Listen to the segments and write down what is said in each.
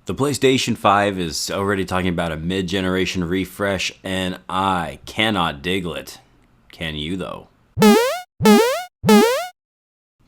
The PlayStation 5 is already talking about a mid-generation refresh, and I cannot diggle it. Can you, though?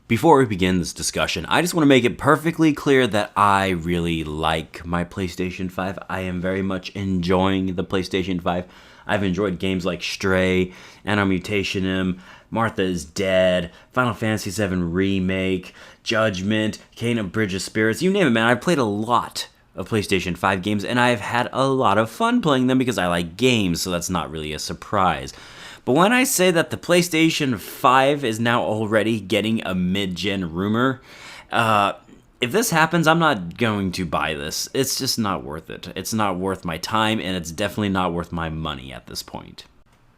Before we begin this discussion, I just want to make it perfectly clear that I really like my PlayStation 5. I am very much enjoying the PlayStation 5. I've enjoyed games like Stray, Anno Mutationem, Martha is Dead, Final Fantasy VII Remake, Judgment, Kingdom Bridge of Spirits, you name it, man. I've played a lot of PlayStation 5 games, and I've had a lot of fun playing them because I like games, so that's not really a surprise. But when I say that the PlayStation 5 is now already getting a mid-gen rumor, if this happens, I'm not going to buy this. It's just not worth it. It's not worth my time, and it's definitely not worth my money at this point.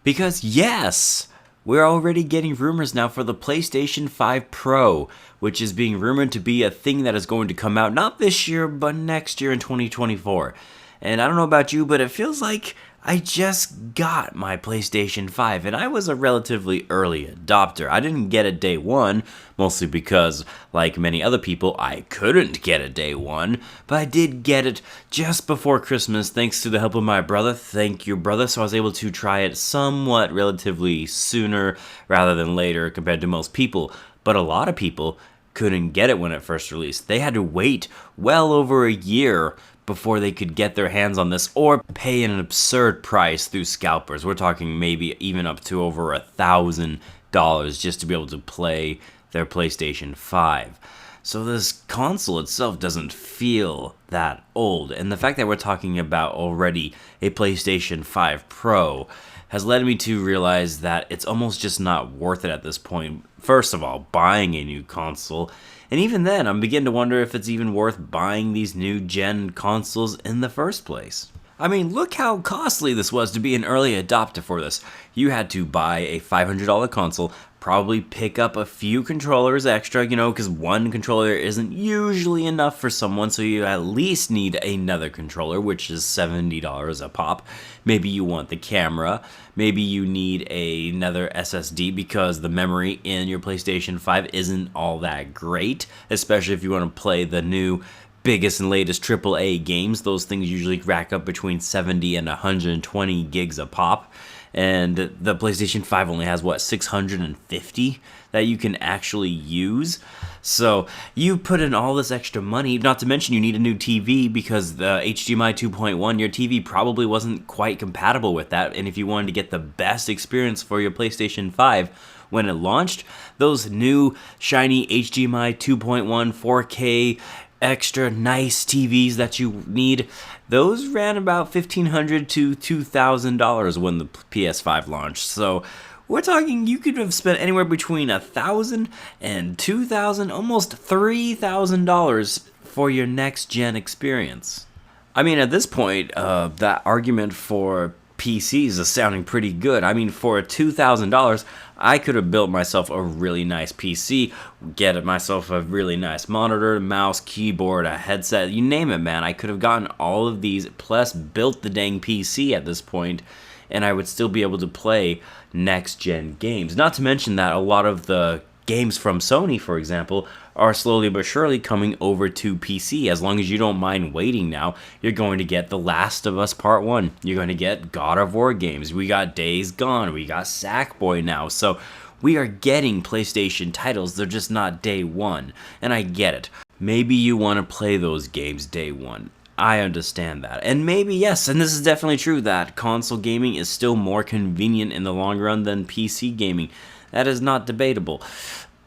Because yes, we're already getting rumors now for the PlayStation 5 Pro, which is being rumored to be a thing that is going to come out not this year, but next year in 2024. And I don't know about you, but it feels like I just got my PlayStation 5, and I was a relatively early adopter. I didn't get it day one, mostly because, like many other people, I couldn't get it day one, but I did get it just before Christmas, thanks to the help of my brother. Thank you, brother. So I was able to try it somewhat relatively sooner rather than later compared to most people, but a lot of people couldn't get it when it first released. They had to wait well over a year before they could get their hands on this or pay an absurd price through scalpers. We're talking maybe even up to over $1,000 just to be able to play their PlayStation 5. So this console itself doesn't feel that old, and the fact that we're talking about already a PlayStation 5 Pro has led me to realize that it's almost just not worth it at this point. First of all, buying a new console, and even then, I'm beginning to wonder if it's even worth buying these new gen consoles in the first place. I mean, look how costly this was to be an early adopter for this. You had to buy a $500 console, probably pick up a few controllers extra, because one controller isn't usually enough for someone, so you at least need another controller, which is $70 a pop. Maybe you want the camera, maybe you need another SSD because the memory in your PlayStation 5 isn't all that great, especially if you want to play the new biggest and latest AAA games. Those things usually rack up between 70 and 120 gigs a pop. And the PlayStation 5 only has, 650 that you can actually use. So you put in all this extra money, not to mention you need a new TV because the HDMI 2.1, your TV probably wasn't quite compatible with that. And if you wanted to get the best experience for your PlayStation 5, when it launched, those new shiny HDMI 2.1 4K extra nice TVs that you need, those ran about $1,500 to $2,000 when the PS5 launched. So we're talking you could have spent anywhere between $1,000 and $2,000, almost $3,000 for your next gen experience. I mean, at this point, that argument for PCs is sounding pretty good. I mean, for $2,000, I could have built myself a really nice PC, get myself a really nice monitor, mouse, keyboard, a headset, you name it, man. I could have gotten all of these, plus built the dang PC at this point, and I would still be able to play next-gen games. Not to mention that a lot of the games from Sony, for example, are slowly but surely coming over to PC. As long as you don't mind waiting now, you're going to get The Last of Us Part 1. You're going to get God of War games. We got Days Gone. We got Sackboy now. So we are getting PlayStation titles. They're just not day one. And I get it. Maybe you want to play those games day one. I understand that. And maybe, yes, and this is definitely true, that console gaming is still more convenient in the long run than PC gaming. That is not debatable.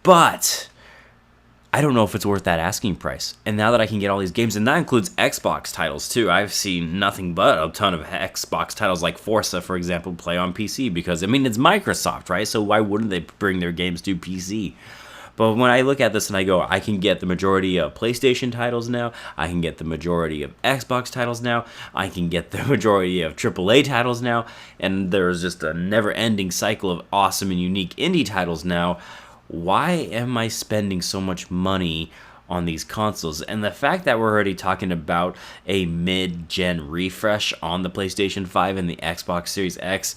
But I don't know if it's worth that asking price. And now that I can get all these games, and that includes Xbox titles too. I've seen nothing but a ton of Xbox titles like Forza, for example, play on PC because, it's Microsoft, right? So why wouldn't they bring their games to PC? But when I look at this and I go, I can get the majority of PlayStation titles now, I can get the majority of Xbox titles now, I can get the majority of AAA titles now, and there's just a never-ending cycle of awesome and unique indie titles now. Why am I spending so much money on these consoles? And the fact that we're already talking about a mid-gen refresh on the PlayStation 5 and the Xbox Series X,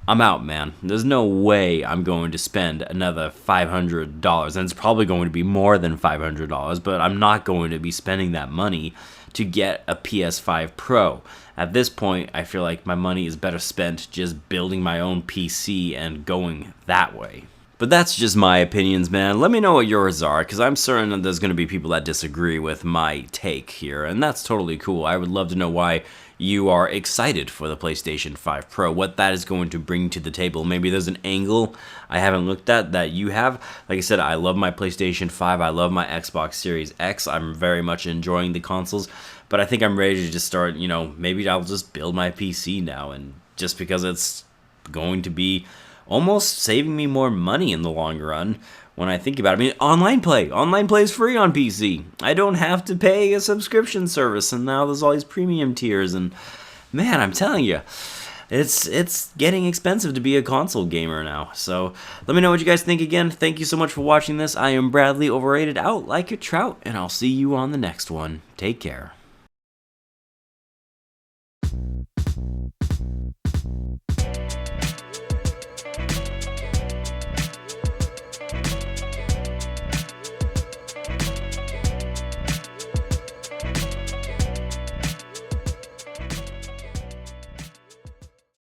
I'm out, man. There's no way I'm going to spend another $500, and it's probably going to be more than $500, but I'm not going to be spending that money to get a PS5 Pro. At this point, I feel like my money is better spent just building my own PC and going that way. But that's just my opinions, man. Let me know what yours are, because I'm certain that there's going to be people that disagree with my take here, and that's totally cool. I would love to know why you are excited for the PlayStation 5 Pro, what that is going to bring to the table. Maybe there's an angle I haven't looked at that you have. Like I said, I love my PlayStation 5. I love my Xbox Series X. I'm very much enjoying the consoles, but I think I'm ready to just start, maybe I'll just build my PC now, and just because it's going to be almost saving me more money in the long run when I think about it. I mean, online play is free on PC. I don't have to pay a subscription service, and now there's all these premium tiers, and man, I'm telling you, it's getting expensive to be a console gamer now. So let me know what you guys think. Again, thank you so much for watching this. I am Bradley, overrated, out like a trout, and I'll see you on the next one. Take care.